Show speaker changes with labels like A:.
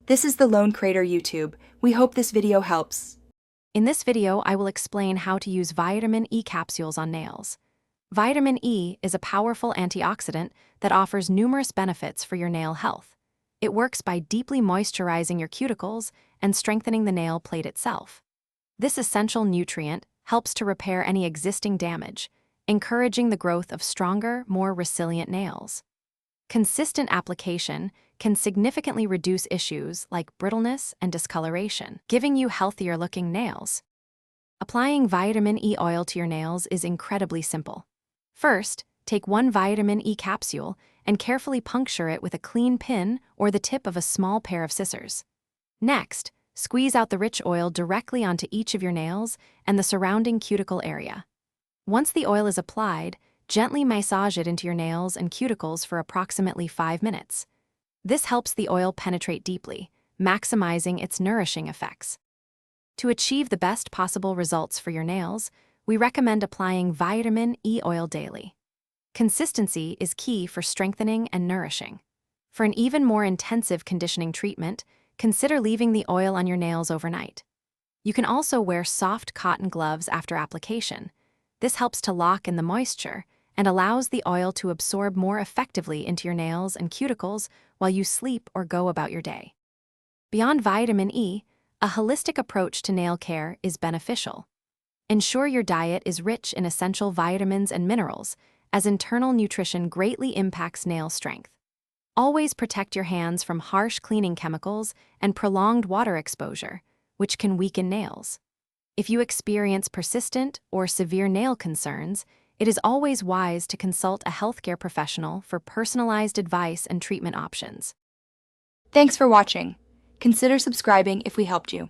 A: This is the Lone Crater YouTube. We hope this video helps.
B: In this video, I will explain how to use vitamin E capsules on nails. Vitamin E is a powerful antioxidant that offers numerous benefits for your nail health. It works by deeply moisturizing your cuticles and strengthening the nail plate itself. This essential nutrient helps to repair any existing damage, encouraging the growth of stronger, more resilient nails. Consistent application can significantly reduce issues like brittleness and discoloration, giving you healthier-looking nails. Applying vitamin E oil to your nails is incredibly simple. First, take one vitamin E capsule and carefully puncture it with a clean pin or the tip of a small pair of scissors. Next, squeeze out the rich oil directly onto each of your nails and the surrounding cuticle area. Once the oil is applied, gently massage it into your nails and cuticles for approximately 5 minutes. This helps the oil penetrate deeply, maximizing its nourishing effects. To achieve the best possible results for your nails, we recommend applying vitamin E oil daily. Consistency is key for strengthening and nourishing. For an even more intensive conditioning treatment, consider leaving the oil on your nails overnight. You can also wear soft cotton gloves after application. This helps to lock in the moisture and allows the oil to absorb more effectively into your nails and cuticles while you sleep or go about your day. Beyond vitamin E, a holistic approach to nail care is beneficial. Ensure your diet is rich in essential vitamins and minerals, as internal nutrition greatly impacts nail strength. Always protect your hands from harsh cleaning chemicals and prolonged water exposure, which can weaken nails. If you experience persistent or severe nail concerns, it is always wise to consult a healthcare professional for personalized advice and treatment options.
A: Thanks for watching. Consider subscribing if we helped you.